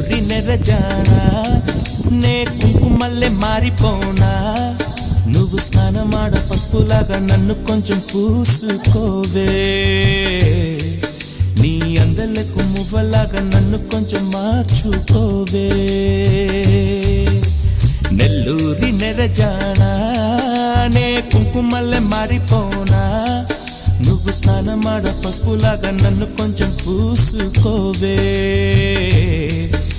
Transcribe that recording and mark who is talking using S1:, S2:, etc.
S1: నెల్లూరి నెరజానా నే కుంకుమల్లె మారిపోనా నువ్వు స్నానమాడ పసుపులాగా నన్ను కొంచెం పూసుకోవే నీ అందలకు మువ్వలాగా నన్ను కొంచెం మార్చుకోవే నెల్లూరి నెరజానా నే కుంకుమల్లె మారిపోనా నువ్వు స్నానమాడ పసుపులాగా నన్ను కొంచెం పూసుకోవే